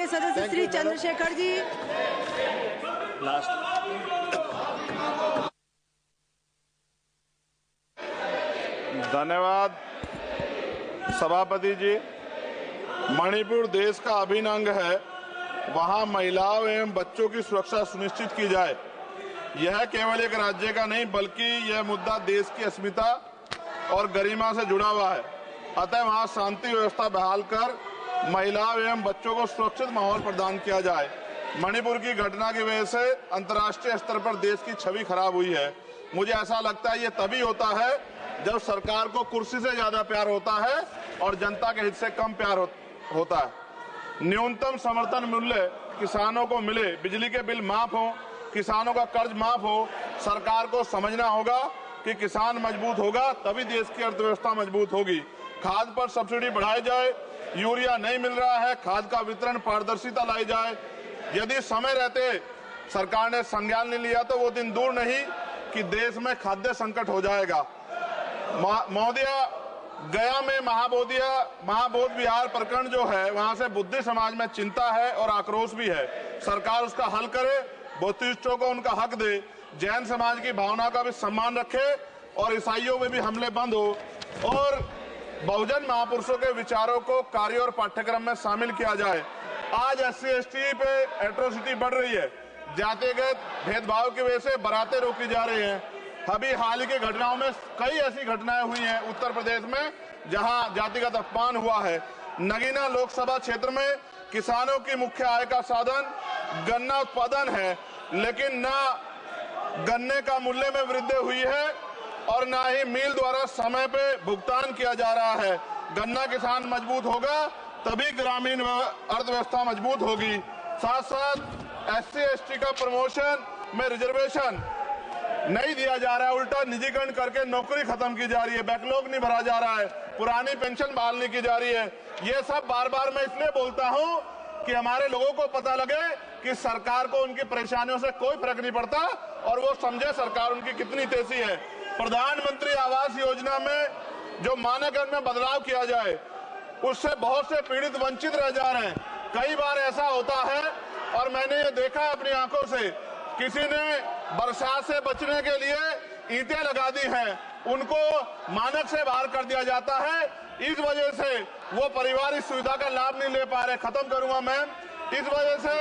सदस्य श्री चंद्रशेखर जी। धन्यवाद सभापति जी। मणिपुर देश का अभिन्न अंग है, वहां महिलाओं एवं बच्चों की सुरक्षा सुनिश्चित की जाए। यह केवल एक राज्य का नहीं बल्कि यह मुद्दा देश की अस्मिता और गरिमा से जुड़ा हुआ है। अतः वहां शांति व्यवस्था बहाल कर महिलाओं एवं बच्चों को सुरक्षित माहौल प्रदान किया जाए। मणिपुर की घटना की वजह से अंतर्राष्ट्रीय स्तर पर देश की छवि खराब हुई है। मुझे ऐसा लगता है ये तभी होता है जब सरकार को कुर्सी से ज्यादा प्यार होता है और जनता के हित से कम प्यार होता है। न्यूनतम समर्थन मूल्य किसानों को मिले, बिजली के बिल माफ हो, किसानों का कर्ज माफ हो। सरकार को समझना होगा कि किसान मजबूत होगा तभी देश की अर्थव्यवस्था मजबूत होगी। खाद पर सब्सिडी बढ़ाई जाए, यूरिया नहीं मिल रहा है, खाद का वितरण पारदर्शिता लाई जाए। यदि समय रहते सरकार ने संज्ञान नहीं लिया तो वो दिन दूर नहीं कि देश में खाद्य संकट हो जाएगा। महोदया, गया में महाबोध विहार प्रकरण जो है, वहां से बुद्ध समाज में चिंता है और आक्रोश भी है। सरकार उसका हल करे, बौद्धिस्टों को उनका हक दे, जैन समाज की भावना का भी सम्मान रखे और ईसाइयों में भी हमले बंद हो और बहुजन महापुरुषों के विचारों को कार्य और पाठ्यक्रम में शामिल किया जाए। आज SC/ST पे एट्रोसिटी बढ़ रही है। जातिगत भेदभाव की वजह से बारातें रोकी जा रही हैं। अभी हाल की घटनाओं में कई ऐसी घटनाएं हुई हैं उत्तर प्रदेश में जहां जातिगत अपमान हुआ है। नगीना लोकसभा क्षेत्र में किसानों की मुख्य आय का साधन गन्ना उत्पादन है, लेकिन न गन्ने का मूल्य में वृद्धि हुई है और न ही मिल द्वारा समय पे भुगतान किया जा रहा है। गन्ना किसान मजबूत होगा तभी ग्रामीण अर्थव्यवस्था मजबूत होगी। साथ साथ SC/ST का प्रमोशन में रिजर्वेशन नहीं दिया जा रहा है, उल्टा निजीकरण करके नौकरी खत्म की जा रही है, बैकलॉग नहीं भरा जा रहा है, पुरानी पेंशन बहाल नहीं की जा रही है। ये सब बार बार मैं इसलिए बोलता हूं कि हमारे लोगों को पता लगे कि सरकार को उनकी परेशानियों से कोई फर्क नहीं पड़ता और वो समझे सरकार उनकी कितनी तेजी है। प्रधानमंत्री आवास योजना में जो मानक में बदलाव किया जाए, उससे बहुत से पीड़ित वंचित रह जा रहे हैं। कई बार ऐसा होता है और मैंने ये देखा अपनी आंखों से, किसी ने बरसात से बचने के लिए ईंटें लगा दी हैं, उनको मानक से बाहर कर दिया जाता है। इस वजह से वो परिवार इस सुविधा का लाभ नहीं ले पा रहे। खत्म करूंगा मैं। इस वजह से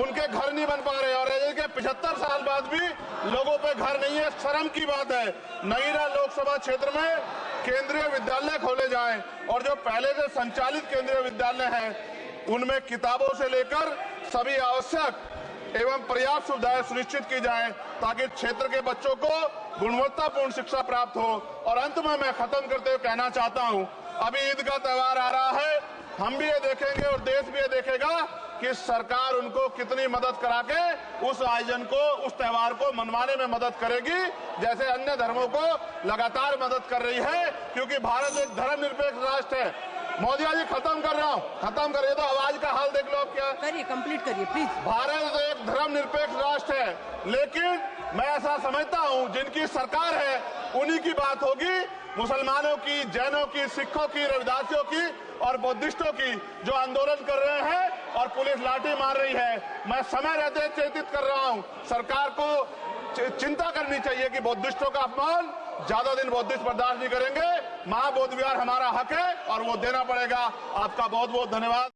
उनके घर नहीं बन पा रहे और के 75 साल बाद भी लोगों पे घर नहीं है। शर्म की बात है। नगीना लोकसभा क्षेत्र में केंद्रीय विद्यालय खोले जाएं और जो पहले से संचालित केंद्रीय विद्यालय हैं उनमें किताबों से लेकर सभी आवश्यक एवं पर्याप्त सुविधाएं सुनिश्चित की जाएं ताकि क्षेत्र के बच्चों को गुणवत्तापूर्ण शिक्षा प्राप्त हो। और अंत में मैं खत्म करते हुए कहना चाहता हूं, अभी ईद का त्योहार आ रहा है, हम भी ये देखेंगे और देश भी ये देखेगा कि सरकार उनको कितनी मदद करा के उस आयोजन को, उस त्योहार को मनवाने में मदद करेगी, जैसे अन्य धर्मों को लगातार मदद कर रही है, क्योंकि भारत एक धर्मनिरपेक्ष राष्ट्र है। मोदी जी, खत्म कर रहा हूँ, खत्म करिए तो आवाज का हाल देख लो आप। क्या करिए, कंप्लीट करिए प्लीज। भारत एक धर्मनिरपेक्ष राष्ट्र है, लेकिन मैं ऐसा समझता हूँ जिनकी सरकार है उन्हीं की बात होगी। मुसलमानों की, जैनों की, सिखों की, रविदासियों की और बौद्धिस्टों की जो आंदोलन कर रहे हैं और पुलिस लाठी मार रही है, मैं समय रहते चेतित कर रहा हूँ। सरकार को चिंता करनी चाहिए कि बौद्धिस्टों का अपमान ज्यादा दिन बौद्धिस्ट बर्दाश्त नहीं करेंगे। महाबोध विहार हमारा हक है और वो देना पड़ेगा। आपका बहुत बहुत धन्यवाद।